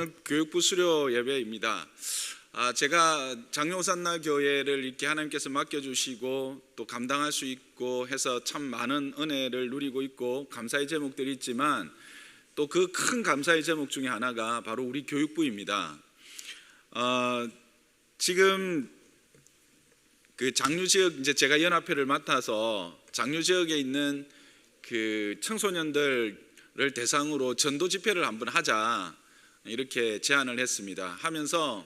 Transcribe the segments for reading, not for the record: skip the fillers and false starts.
오늘 교육부 수료 예배입니다. 제가 장로산나 교회를 이렇게 하나님께서 맡겨주시고 또 감당할 수 있고 해서 참 많은 은혜를 누리고 있고 감사의 제목들이 있지만 또 그 큰 감사의 제목 중에 하나가 바로 우리 교육부입니다. 지금 그 장류 지역, 이제 제가 연합회를 맡아서 장류 지역에 있는 그 청소년들을 대상으로 전도 집회를 한번 하자 이렇게 제안을 했습니다. 하면서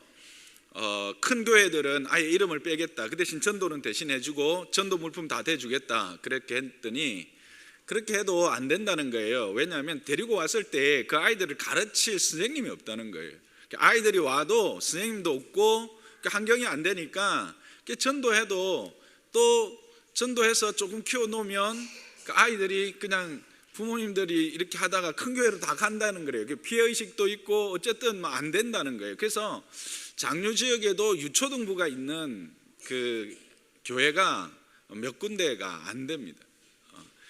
큰 교회들은 아예 이름을 빼겠다, 그 대신 전도는 대신 해주고 전도 물품 다 대주겠다 그렇게 했더니 그렇게 해도 안 된다는 거예요. 왜냐하면 데리고 왔을 때 그 아이들을 가르칠 선생님이 없다는 거예요. 아이들이 와도 선생님도 없고 환경이 안 되니까 전도해도 또 전도해서 조금 키워놓으면 그 아이들이 그냥 부모님들이 이렇게 하다가 큰 교회로 다 간다는 거예요. 피해의식도 있고 어쨌든 안 된다는 거예요. 그래서 장류 지역에도 유초등부가 있는 그 교회가 몇 군데가 안 됩니다.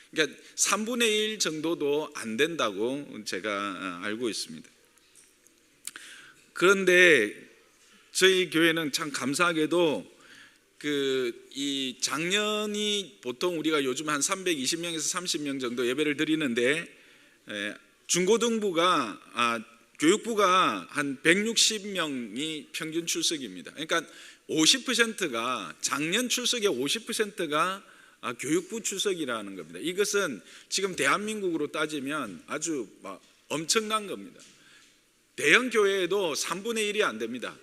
그러니까 3분의 1 정도도 안 된다고 제가 알고 있습니다. 그런데 저희 교회는 참 감사하게도 이 작년이 보통 우리가 요즘 한 320명에서 30명 정도 예배를 드리는데 중고등부가 교육부가 한 160명이 평균 출석입니다. 그러니까 50%가 작년 출석의 50%가 교육부 출석이라는 겁니다. 이것은 지금 대한민국으로 따지면 아주 엄청난 겁니다. 대형 교회에도 3분의 1이 안 됩니다.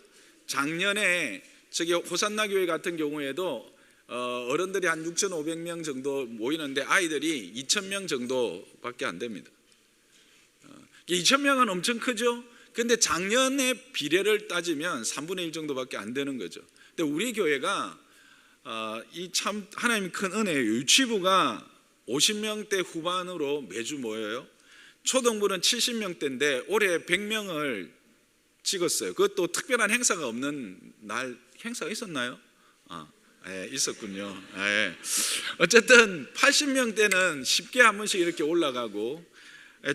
작년에 저기 호산나 교회 같은 경우에도 어른들이 한 6,500명 정도 모이는데 아이들이 2,000명 정도밖에 안 됩니다. 2,000명은 엄청 크죠. 그런데 작년의 비례를 따지면 3분의 1 정도밖에 안 되는 거죠. 근데 우리 교회가 이 참 하나님의 큰 은혜예요. 유치부가 50명대 후반으로 매주 모여요. 초등부는 70명대인데 올해 100명을 찍었어요. 그것도 특별한 행사가 없는 날. 행사가 있었나요? 있었군요. 어쨌든 80명대는 쉽게 한 번씩 이렇게 올라가고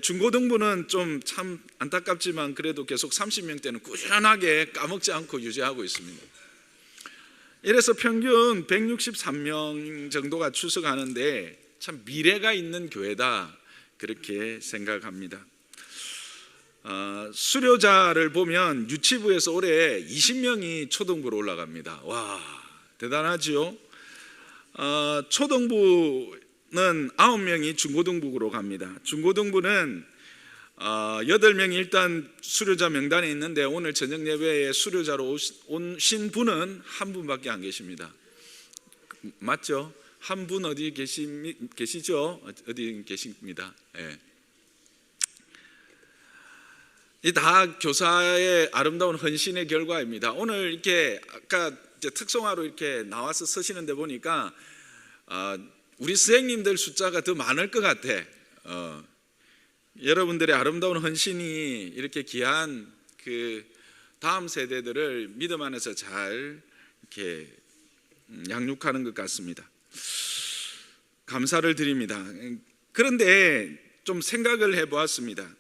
중고등부는 좀 참 안타깝지만 그래도 계속 30명대는 꾸준하게 까먹지 않고 유지하고 있습니다. 이래서 평균 163명 정도가 출석하는데 참 미래가 있는 교회다 그렇게 생각합니다. 수료자를 보면 유치부에서 올해 20명이 초등부로 올라갑니다. 와, 대단하죠. 초등부는 9명이 중고등부로 갑니다. 중고등부는 8명이 일단 수료자 명단에 있는데 오늘 저녁 예배에 수료자로 오신 분은 한 분밖에 안 계십니다. 맞죠? 한 분 어디 계시죠? 어디 계십니다. 네. 이 다 교사의 아름다운 헌신의 결과입니다. 오늘 이렇게 아까 특성화로 이렇게 나와서 서시는데 보니까 우리 선생님들 숫자가 더 많을 것 같아. 여러분들의 아름다운 헌신이 이렇게 귀한 그 다음 세대들을 믿음 안에서 잘 이렇게 양육하는 것 같습니다. 감사를 드립니다. 그런데 좀 생각을 해보았습니다.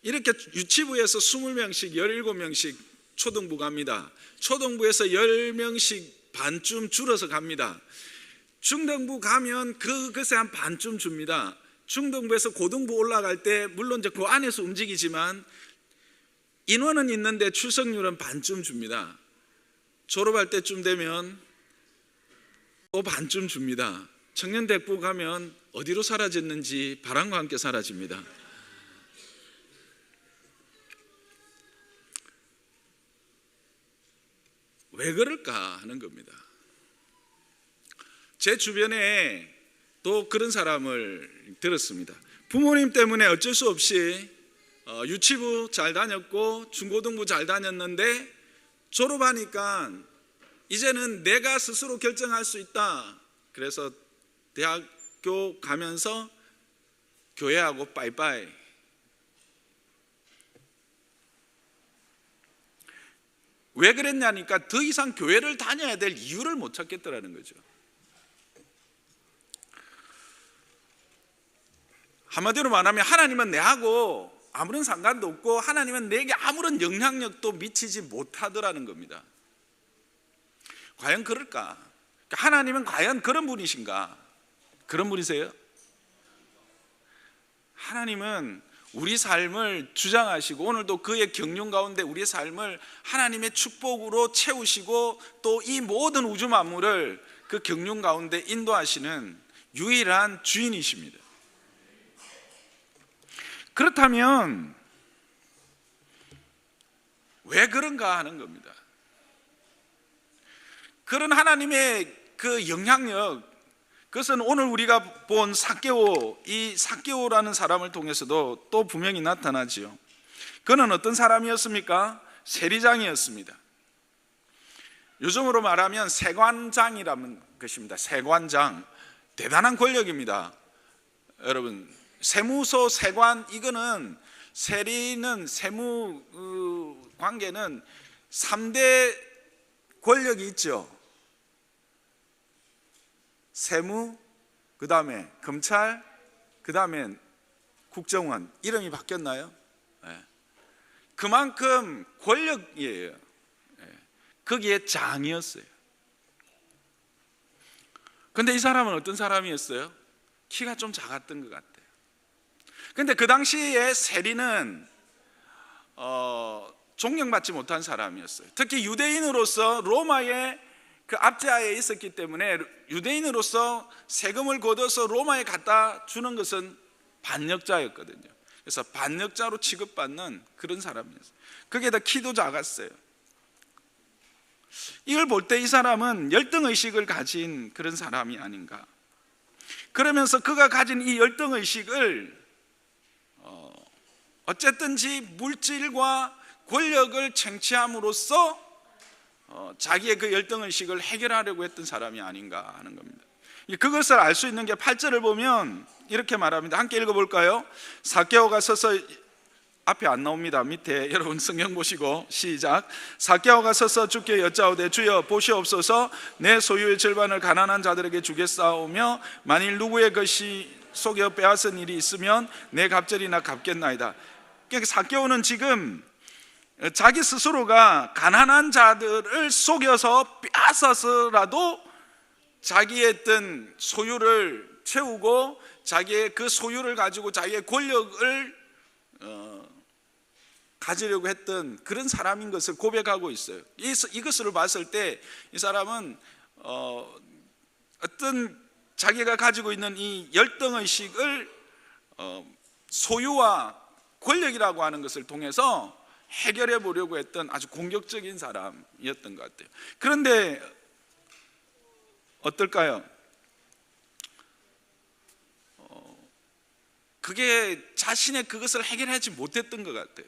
이렇게 유치부에서 20명씩 17명씩 초등부 갑니다. 초등부에서 10명씩 반쯤 줄어서 갑니다. 중등부 가면 그것에 한 반쯤 줍니다. 중등부에서 고등부 올라갈 때 물론 이제 그 안에서 움직이지만 인원은 있는데 출석률은 반쯤 줍니다. 졸업할 때쯤 되면 또 반쯤 줍니다. 청년대학부 가면 어디로 사라졌는지 바람과 함께 사라집니다. 왜 그럴까 하는 겁니다. 제 주변에 또 그런 사람을 들었습니다. 부모님 때문에 어쩔 수 없이 유치부 잘 다녔고 중고등부 잘 다녔는데 졸업하니까 이제는 내가 스스로 결정할 수 있다. 그래서 대학교 가면서 교회하고 빠이빠이. 왜 그랬냐니까 더 이상 교회를 다녀야 될 이유를 못 찾겠더라는 거죠. 한마디로 말하면 하나님은 내하고 아무런 상관도 없고 하나님은 내게 아무런 영향력도 미치지 못하더라는 겁니다. 과연 그럴까? 하나님은 과연 그런 분이신가? 그런 분이세요? 하나님은 우리 삶을 주장하시고 오늘도 그의 경륜 가운데 우리의 삶을 하나님의 축복으로 채우시고 또 이 모든 우주 만물을 그 경륜 가운데 인도하시는 유일한 주인이십니다. 그렇다면 왜 그런가 하는 겁니다. 그런 하나님의 그 영향력, 그것은 오늘 우리가 본 삭개오, 이 삭개오라는 사람을 통해서도 또 분명히 나타나지요. 그는 어떤 사람이었습니까? 세리장이었습니다. 요즘으로 말하면 세관장이라는 것입니다. 세관장, 대단한 권력입니다. 여러분, 세무서 세관, 이거는 세리는 세무 관계는 3대 권력이 있죠. 세무, 그 다음에 검찰, 그 다음에 국정원. 이름이 바뀌었나요? 네. 그만큼 권력이에요. 네. 거기에 장이었어요. 근데 이 사람은 어떤 사람이었어요? 키가 좀 작았던 것 같아요. 근데 그 당시에 세리는 존경받지 못한 사람이었어요. 특히 유대인으로서 로마의 그 압제하에 있었기 때문에 유대인으로서 세금을 걷어서 로마에 갖다 주는 것은 반역자였거든요. 그래서 반역자로 취급받는 그런 사람이었어요. 거기에다 키도 작았어요. 이걸 볼 때 이 사람은 열등의식을 가진 그런 사람이 아닌가. 그러면서 그가 가진 이 열등의식을 어쨌든지 물질과 권력을 쟁취함으로써 자기의 그 열등의식을 해결하려고 했던 사람이 아닌가 하는 겁니다. 그것을 알 수 있는 게 8절을 보면 이렇게 말합니다. 함께 읽어볼까요? 삭개오가 서서, 앞에 안 나옵니다. 밑에 여러분 성경 보시고 시작. 삭개오가 서서 주께 여짜오되 주여 보시옵소서, 내 소유의 절반을 가난한 자들에게 주겠사오며 만일 누구의 것이 속여 빼앗은 일이 있으면 내 갑절이나 갚겠나이다. 그러니까 삭개오는 지금 자기 스스로가 가난한 자들을 속여서 빼앗아서라도 자기의 어떤 소유를 채우고 자기의 그 소유를 가지고 자기의 권력을 가지려고 했던 그런 사람인 것을 고백하고 있어요. 이것을 봤을 때 이 사람은 어떤 자기가 가지고 있는 이 열등의식을 소유와 권력이라고 하는 것을 통해서 해결해 보려고 했던 아주 공격적인 사람이었던 것 같아요. 그런데 어떨까요? 그게 자신의 그것을 해결하지 못했던 것 같아요.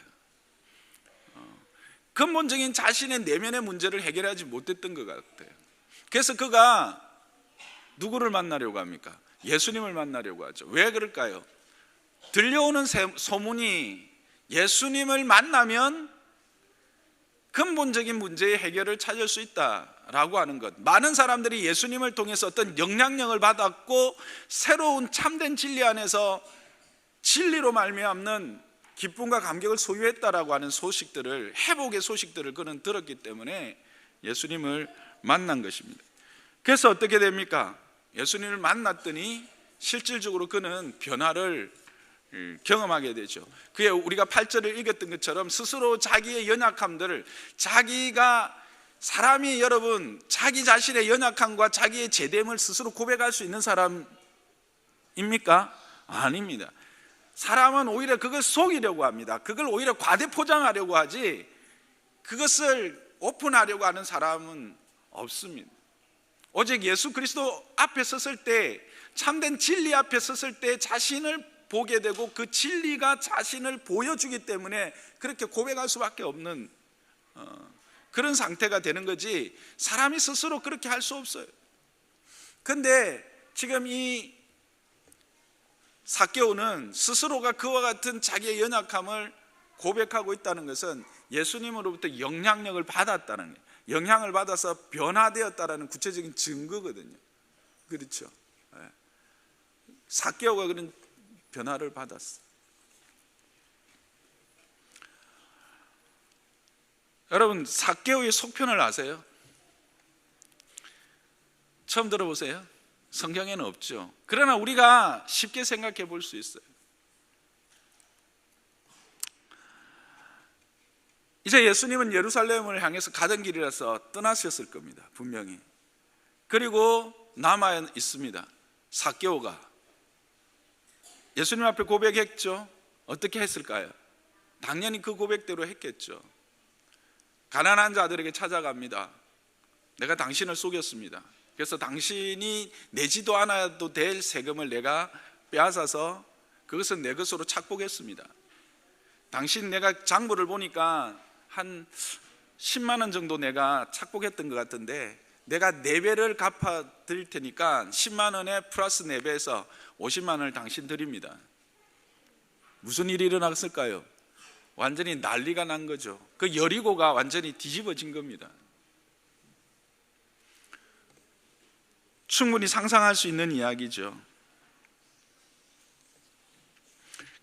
근본적인 자신의 내면의 문제를 해결하지 못했던 것 같아요. 그래서 그가 누구를 만나려고 합니까? 예수님을 만나려고 하죠. 왜 그럴까요? 들려오는 소문이 예수님을 만나면 근본적인 문제의 해결을 찾을 수 있다라고 하는 것. 많은 사람들이 예수님을 통해서 어떤 영향력을 받았고 새로운 참된 진리 안에서 진리로 말미암는 기쁨과 감격을 소유했다라고 하는 소식들을, 회복의 소식들을 그는 들었기 때문에 예수님을 만난 것입니다. 그래서 어떻게 됩니까? 예수님을 만났더니 실질적으로 그는 변화를 경험하게 되죠. 그게 우리가 8절을 읽었던 것처럼 스스로 자기의 연약함들을, 자기가 사람이 여러분 자기 자신의 연약함과 자기의 제됨을 스스로 고백할 수 있는 사람입니까? 아닙니다. 사람은 오히려 그걸 속이려고 합니다. 그걸 오히려 과대 포장하려고 하지 그것을 오픈하려고 하는 사람은 없습니다. 오직 예수 그리스도 앞에 섰을 때, 참된 진리 앞에 섰을 때 자신을 보게 되고 그 진리가 자신을 보여주기 때문에 그렇게 고백할 수밖에 없는 그런 상태가 되는 거지, 사람이 스스로 그렇게 할 수 없어요. 근데 지금 이 삭개오는 스스로가 그와 같은 자기의 연약함을 고백하고 있다는 것은 예수님으로부터 영향력을 받았다는 거예요. 영향을 받아서 변화되었다라는 구체적인 증거거든요. 그렇죠? 삭개오가 그런 변화를 받았어. 여러분, 삭개오의 속편을 아세요? 처음 들어보세요? 성경에는 없죠. 그러나 우리가 쉽게 생각해 볼 수 있어요. 이제 예수님은 예루살렘을 향해서 가던 길이라서 떠나셨을 겁니다, 분명히. 그리고 남아 있습니다, 삭개오가. 예수님 앞에 고백했죠. 어떻게 했을까요? 당연히 그 고백대로 했겠죠. 가난한 자들에게 찾아갑니다. 내가 당신을 속였습니다. 그래서 당신이 내지도 않아도 될 세금을 내가 빼앗아서 그것은 내 것으로 착복했습니다. 당신, 내가 장부를 보니까 한 10만 원 정도 내가 착복했던 것 같은데 내가 4배를 갚아 드릴 테니까 10만 원에 플러스 4배에서 50만 원을 당신 드립니다. 무슨 일이 일어났을까요? 완전히 난리가 난 거죠. 그 여리고가 완전히 뒤집어진 겁니다. 충분히 상상할 수 있는 이야기죠.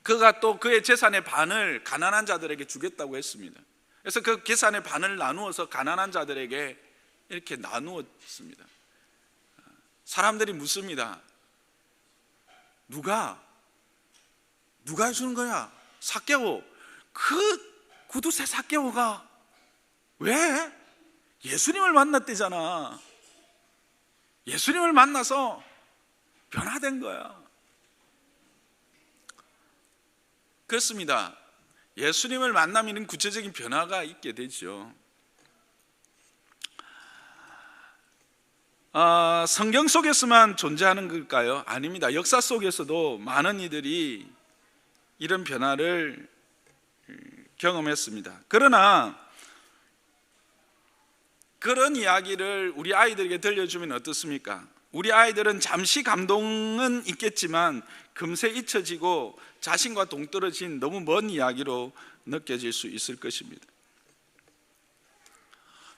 그가 또 그의 재산의 반을 가난한 자들에게 주겠다고 했습니다. 그래서 그 재산의 반을 나누어서 가난한 자들에게 이렇게 나누었습니다. 사람들이 묻습니다. 누가 해주는 거야? 삭개오. 그 구두쇠 삭개오가 왜? 예수님을 만났대잖아. 예수님을 만나서 변화된 거야. 그렇습니다. 예수님을 만나면 구체적인 변화가 있게 되죠. 성경 속에서만 존재하는 걸까요? 아닙니다. 역사 속에서도 많은 이들이 이런 변화를 경험했습니다. 그러나 그런 이야기를 우리 아이들에게 들려주면 어떻습니까? 우리 아이들은 잠시 감동은 있겠지만 금세 잊혀지고 자신과 동떨어진 너무 먼 이야기로 느껴질 수 있을 것입니다.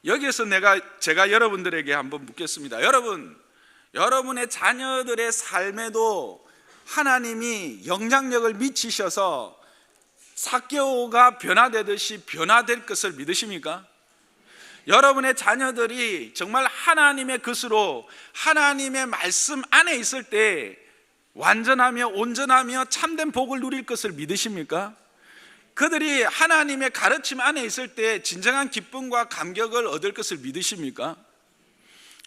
여기에서 제가 여러분들에게 한번 묻겠습니다. 여러분의 자녀들의 삶에도 하나님이 영향력을 미치셔서 삭개오가 변화되듯이 변화될 것을 믿으십니까? 여러분의 자녀들이 정말 하나님의 것으로 하나님의 말씀 안에 있을 때 완전하며 온전하며 참된 복을 누릴 것을 믿으십니까? 그들이 하나님의 가르침 안에 있을 때 진정한 기쁨과 감격을 얻을 것을 믿으십니까?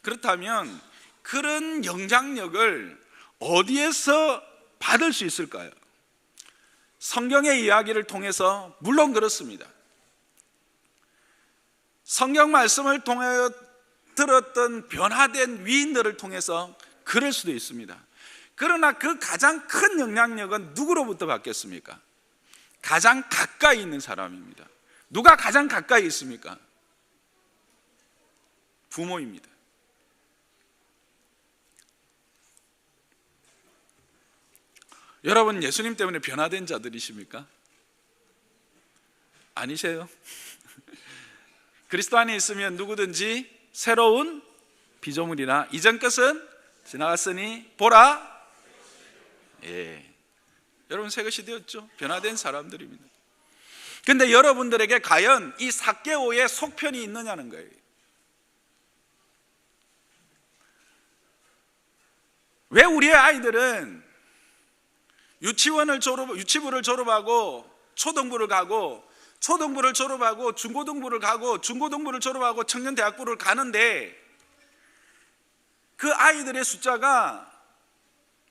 그렇다면 그런 영향력을 어디에서 받을 수 있을까요? 성경의 이야기를 통해서 물론 그렇습니다. 성경 말씀을 통해 들었던 변화된 위인들을 통해서 그럴 수도 있습니다. 그러나 그 가장 큰 영향력은 누구로부터 받겠습니까? 가장 가까이 있는 사람입니다. 누가 가장 가까이 있습니까? 부모입니다. 여러분, 예수님 때문에 변화된 자들이십니까? 아니세요? 그리스도 안에 있으면 누구든지 새로운 피조물이나 이전 것은 지나갔으니 보라. 여러분, 새 것이 되었죠. 변화된 사람들입니다. 그런데 여러분들에게 과연 이 삭개오의 속편이 있느냐는 거예요. 왜 우리의 아이들은 유치부를 졸업하고 초등부를 가고 초등부를 졸업하고 중고등부를 가고 중고등부를 졸업하고 청년대학부를 가는데 그 아이들의 숫자가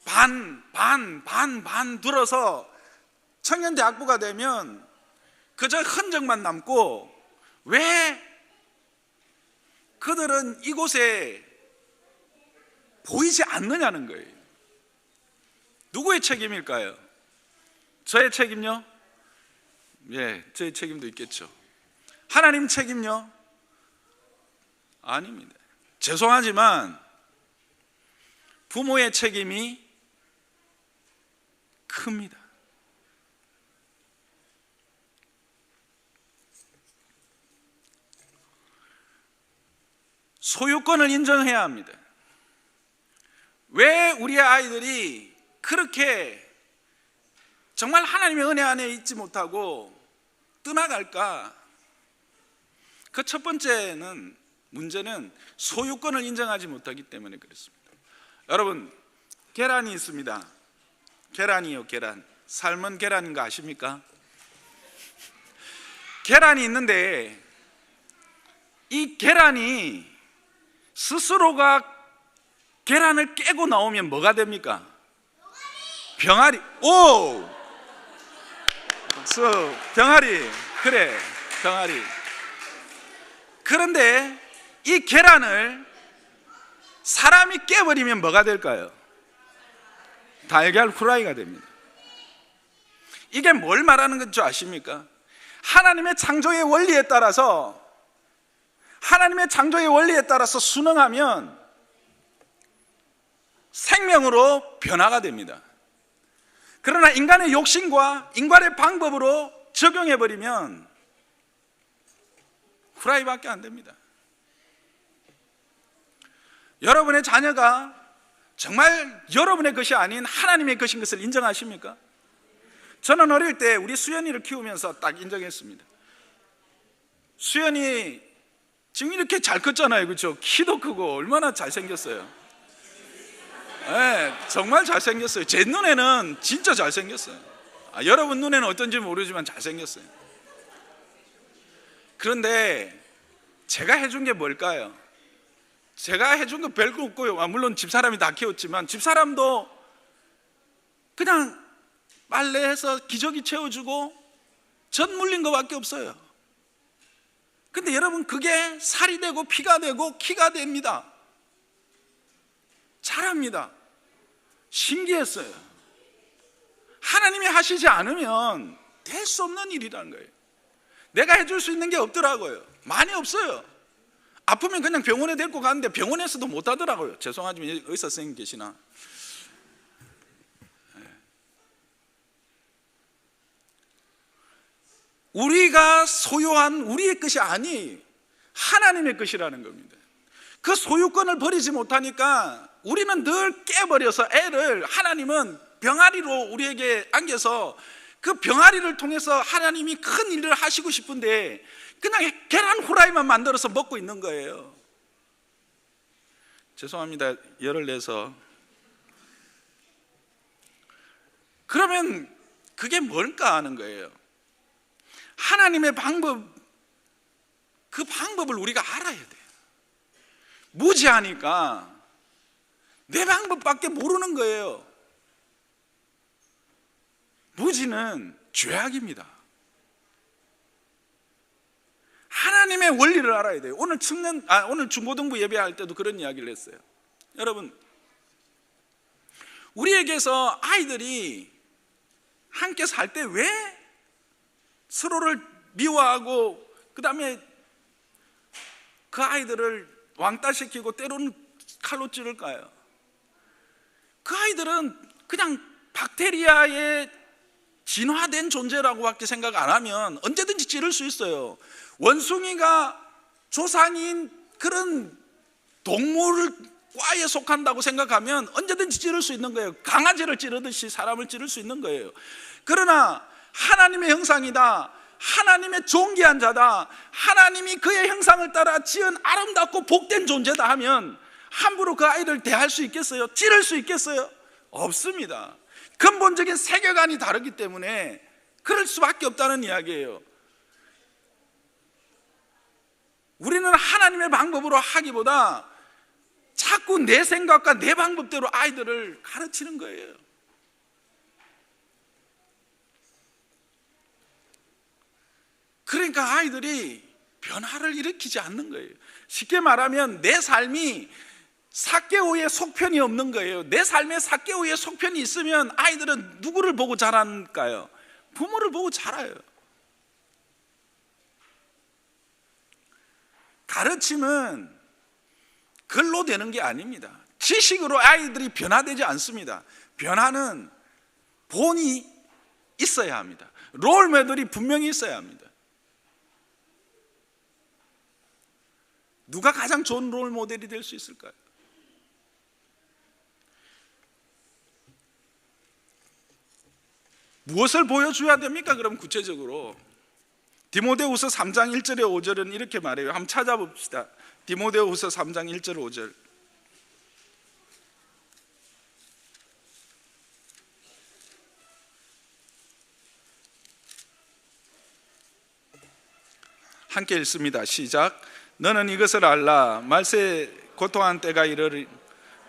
반 들어서 청년대학부가 되면 그저 흔적만 남고 왜 그들은 이곳에 보이지 않느냐는 거예요. 누구의 책임일까요? 저의 책임요? 저의 책임도 있겠죠. 하나님 책임요? 아닙니다. 죄송하지만 부모의 책임이 큽니다. 소유권을 인정해야 합니다. 왜 우리의 아이들이 그렇게 정말 하나님의 은혜 안에 있지 못하고 떠나갈까? 그 첫 번째는 문제는 소유권을 인정하지 못하기 때문에 그렇습니다. 여러분, 계란이 있습니다. 계란이요, 계란. 삶은 계란인 거 아십니까? 계란이 있는데 이 계란이 스스로가 계란을 깨고 나오면 뭐가 됩니까? 병아리. 오! 병아리. 그래, 병아리. 그런데 이 계란을 사람이 깨버리면 뭐가 될까요? 달걀 후라이가 됩니다. 이게 뭘 말하는 건지 아십니까? 하나님의 창조의 원리에 따라서 순응하면 생명으로 변화가 됩니다. 그러나 인간의 욕심과 인간의 방법으로 적용해버리면 후라이밖에 안 됩니다. 여러분의 자녀가 정말 여러분의 것이 아닌 하나님의 것인 것을 인정하십니까? 저는 어릴 때 우리 수연이를 키우면서 딱 인정했습니다. 수연이 지금 이렇게 잘 컸잖아요, 그렇죠? 키도 크고 얼마나 잘생겼어요. 네, 정말 잘생겼어요. 제 눈에는 진짜 잘생겼어요. 여러분 눈에는 어떤지 모르지만 잘생겼어요. 그런데 제가 해준 게 뭘까요? 제가 해준 거 별거 없고요. 물론 집사람이 다 키웠지만 집사람도 그냥 빨래해서 기저귀 채워주고 젖 물린 거밖에 없어요. 근데 여러분, 그게 살이 되고 피가 되고 키가 됩니다. 잘합니다. 신기했어요. 하나님이 하시지 않으면 될 수 없는 일이라는 거예요. 내가 해줄 수 있는 게 없더라고요. 많이 없어요. 아프면 그냥 병원에 데리고 가는데 병원에서도 못 하더라고요. 죄송하지만 의사 선생님 계시나? 우리가 소유한 우리의 것이 아니 하나님의 것이라는 겁니다. 그 소유권을 버리지 못하니까 우리는 늘 깨버려서 애를, 하나님은 병아리로 우리에게 안겨서 그 병아리를 통해서 하나님이 큰 일을 하시고 싶은데 그냥 계란 후라이만 만들어서 먹고 있는 거예요. 죄송합니다, 열을 내서. 그러면 그게 뭘까 하는 거예요. 하나님의 방법, 그 방법을 우리가 알아야 돼요. 무지하니까 내 방법밖에 모르는 거예요. 무지는 죄악입니다. 하나님의 원리를 알아야 돼요. 오늘 중고등부 예배할 때도 그런 이야기를 했어요. 여러분, 우리에게서 아이들이 함께 살 때 왜 서로를 미워하고 그 다음에 그 아이들을 왕따시키고 때로는 칼로 찌를까요? 그 아이들은 그냥 박테리아의 진화된 존재라고 밖에 생각 안 하면 언제든지 찌를 수 있어요. 원숭이가 조상인 그런 동물과에 속한다고 생각하면 언제든지 찌를 수 있는 거예요. 강아지를 찌르듯이 사람을 찌를 수 있는 거예요. 그러나 하나님의 형상이다, 하나님의 존귀한 자다, 하나님이 그의 형상을 따라 지은 아름답고 복된 존재다 하면 함부로 그 아이를 대할 수 있겠어요? 찌를 수 있겠어요? 없습니다. 근본적인 세계관이 다르기 때문에 그럴 수밖에 없다는 이야기예요. 우리는 하나님의 방법으로 하기보다 자꾸 내 생각과 내 방법대로 아이들을 가르치는 거예요. 그러니까 아이들이 변화를 일으키지 않는 거예요. 쉽게 말하면 내 삶이 삭개오의 속편이 없는 거예요. 내 삶에 삭개오의 속편이 있으면 아이들은 누구를 보고 자랄까요? 부모를 보고 자라요. 가르침은 글로 되는 게 아닙니다. 지식으로 아이들이 변화되지 않습니다. 변화는 본이 있어야 합니다. 롤모델이 분명히 있어야 합니다. 누가 가장 좋은 롤모델이 될 수 있을까요? 무엇을 보여줘야 됩니까? 그럼 구체적으로 디모데후서 3장 1절에 5절은 이렇게 말해요. 한번 찾아봅시다. 디모데후서 3장 1절 5절. 함께 읽습니다. 시작. 너는 이것을 알라. 말세 고통한 때가 이르리.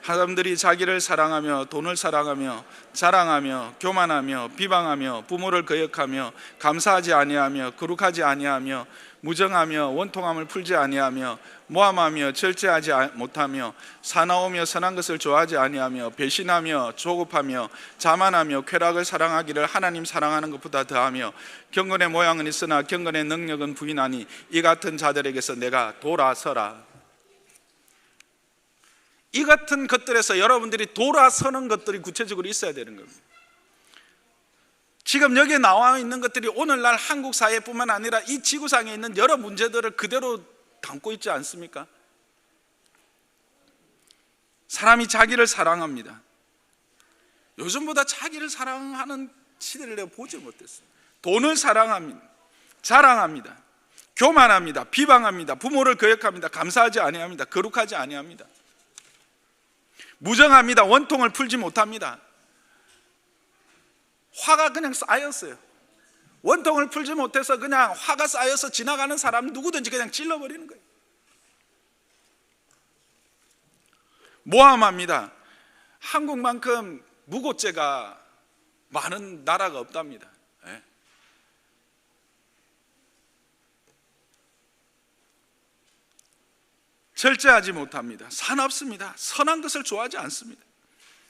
사람들이 자기를 사랑하며 돈을 사랑하며 자랑하며 교만하며 비방하며 부모를 거역하며 감사하지 아니하며 거룩하지 아니하며 무정하며 원통함을 풀지 아니하며 모함하며 절제하지 못하며 사나우며 선한 것을 좋아하지 아니하며 배신하며 조급하며 자만하며 쾌락을 사랑하기를 하나님 사랑하는 것보다 더하며 경건의 모양은 있으나 경건의 능력은 부인하니 이 같은 자들에게서 내가 돌아서라. 이 같은 것들에서 여러분들이 돌아서는 것들이 구체적으로 있어야 되는 겁니다. 지금 여기에 나와 있는 것들이 오늘날 한국 사회뿐만 아니라 이 지구상에 있는 여러 문제들을 그대로 담고 있지 않습니까? 사람이 자기를 사랑합니다. 요즘보다 자기를 사랑하는 시대를 내가 보지 못했어요. 돈을 사랑합니다. 자랑합니다. 교만합니다. 비방합니다. 부모를 거역합니다. 감사하지 아니합니다. 거룩하지 아니합니다. 무정합니다. 원통을 풀지 못합니다. 화가 그냥 쌓였어요. 원통을 풀지 못해서 그냥 화가 쌓여서 지나가는 사람 누구든지 그냥 찔러버리는 거예요. 모함합니다. 한국만큼 무고죄가 많은 나라가 없답니다. 네. 절제하지 못합니다. 사납습니다. 선한 것을 좋아하지 않습니다.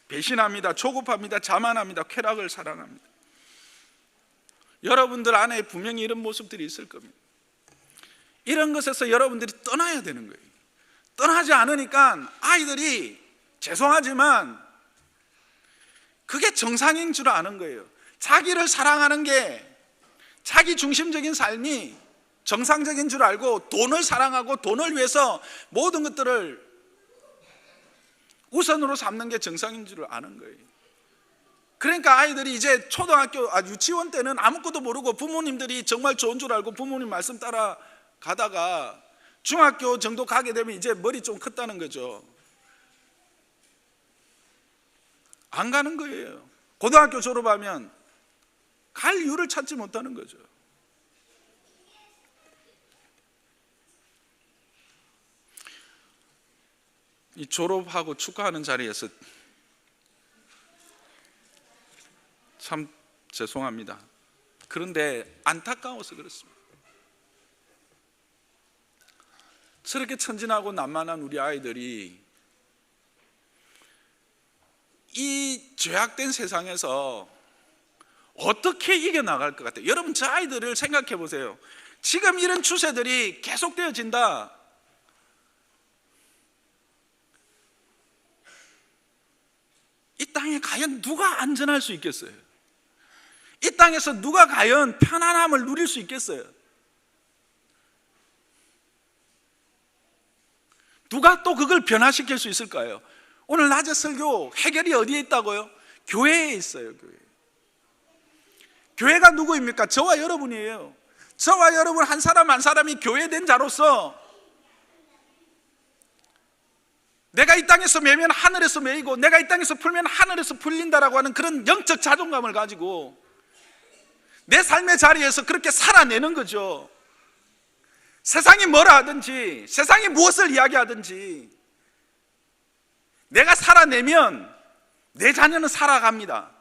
배신합니다. 조급합니다. 자만합니다. 쾌락을 사랑합니다. 여러분들 안에 분명히 이런 모습들이 있을 겁니다. 이런 것에서 여러분들이 떠나야 되는 거예요. 떠나지 않으니까 아이들이 죄송하지만 그게 정상인 줄 아는 거예요. 자기를 사랑하는 게 자기 중심적인 삶이 정상적인 줄 알고 돈을 사랑하고 돈을 위해서 모든 것들을 우선으로 삼는 게 정상인 줄 아는 거예요. 그러니까 아이들이 이제 초등학교, 유치원 때는 아무것도 모르고 부모님들이 정말 좋은 줄 알고 부모님 말씀 따라 가다가 중학교 정도 가게 되면 이제 머리 좀 컸다는 거죠. 안 가는 거예요. 고등학교 졸업하면 갈 이유를 찾지 못하는 거죠. 이 졸업하고 축하하는 자리에서 참 죄송합니다. 그런데 안타까워서 그렇습니다. 저렇게 천진하고 난만한 우리 아이들이 이 죄악된 세상에서 어떻게 이겨나갈 것 같아요? 여러분 저 아이들을 생각해 보세요. 지금 이런 추세들이 계속되어진다. 이 땅에 과연 누가 안전할 수 있겠어요? 이 땅에서 누가 과연 편안함을 누릴 수 있겠어요? 누가 또 그걸 변화시킬 수 있을까요? 오늘 낮에 설교 해결이 어디에 있다고요? 교회에 있어요. 교회가 누구입니까? 저와 여러분이에요. 저와 여러분 한 사람 한 사람이 교회된 자로서 내가 이 땅에서 매면 하늘에서 매이고 내가 이 땅에서 풀면 하늘에서 풀린다라고 하는 그런 영적 자존감을 가지고 내 삶의 자리에서 그렇게 살아내는 거죠. 세상이 뭐라 하든지 세상이 무엇을 이야기하든지 내가 살아내면 내 자녀는 살아갑니다.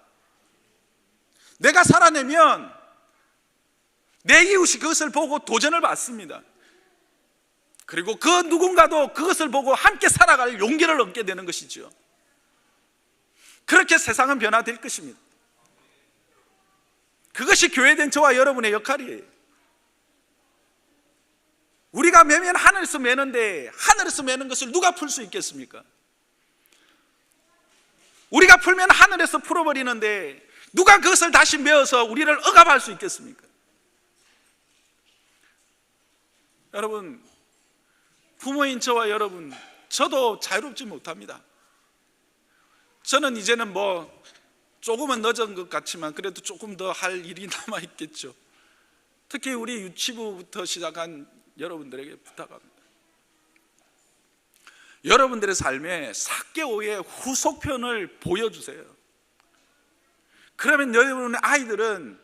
내가 살아내면 내 이웃이 그것을 보고 도전을 받습니다. 그리고 그 누군가도 그것을 보고 함께 살아갈 용기를 얻게 되는 것이죠. 그렇게 세상은 변화될 것입니다. 그것이 교회된 저와 여러분의 역할이에요. 우리가 매면 하늘에서 매는데 하늘에서 매는 것을 누가 풀 수 있겠습니까? 우리가 풀면 하늘에서 풀어버리는데 누가 그것을 다시 메어서 우리를 억압할 수 있겠습니까? 여러분, 부모인 저와 여러분, 저도 자유롭지 못합니다. 저는 이제는 조금은 늦은 것 같지만 그래도 조금 더 할 일이 남아있겠죠. 특히 우리 유치부부터 시작한 여러분들에게 부탁합니다. 여러분들의 삶에 사개오의 후속편을 보여주세요. 그러면 여러분의 아이들은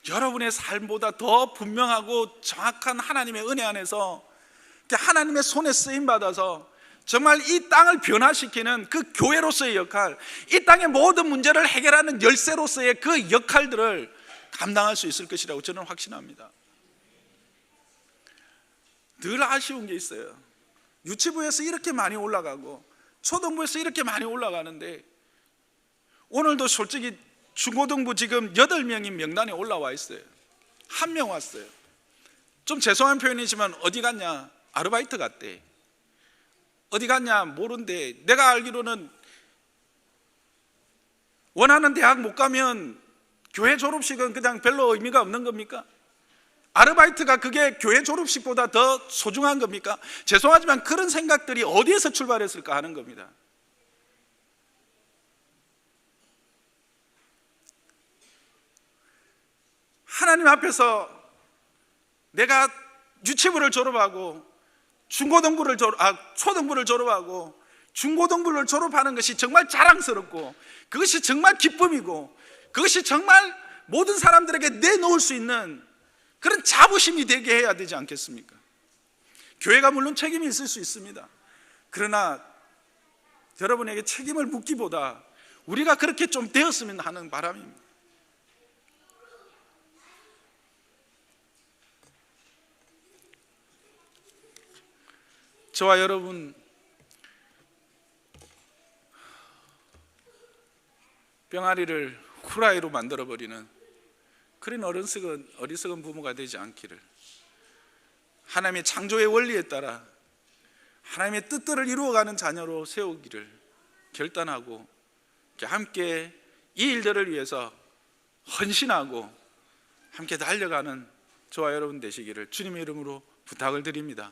여러분의 삶보다 더 분명하고 정확한 하나님의 은혜 안에서 하나님의 손에 쓰임 받아서 정말 이 땅을 변화시키는 그 교회로서의 역할, 이 땅의 모든 문제를 해결하는 열쇠로서의 그 역할들을 감당할 수 있을 것이라고 저는 확신합니다. 늘 아쉬운 게 있어요. 유치부에서 이렇게 많이 올라가고 초등부에서 이렇게 많이 올라가는데 오늘도 솔직히 중고등부 지금 8명이 명단에 올라와 있어요. 1명 왔어요. 좀 죄송한 표현이지만 어디 갔냐? 아르바이트 갔대. 어디 갔냐? 모른대. 내가 알기로는 원하는 대학 못 가면 교회 졸업식은 그냥 별로 의미가 없는 겁니까? 아르바이트가 그게 교회 졸업식보다 더 소중한 겁니까? 죄송하지만 그런 생각들이 어디에서 출발했을까 하는 겁니다. 하나님 앞에서 내가 유치부를 졸업하고 초등부를 졸업하고 중고등부를 졸업하는 것이 정말 자랑스럽고 그것이 정말 기쁨이고 그것이 정말 모든 사람들에게 내놓을 수 있는 그런 자부심이 되게 해야 되지 않겠습니까? 교회가 물론 책임이 있을 수 있습니다. 그러나 여러분에게 책임을 묻기보다 우리가 그렇게 좀 되었으면 하는 바람입니다. 저와 여러분 병아리를 후라이로 만들어버리는 그런 어리석은 부모가 되지 않기를, 하나님의 창조의 원리에 따라 하나님의 뜻들을 이루어가는 자녀로 세우기를 결단하고 함께 이 일들을 위해서 헌신하고 함께 달려가는 저와 여러분 되시기를 주님의 이름으로 부탁을 드립니다.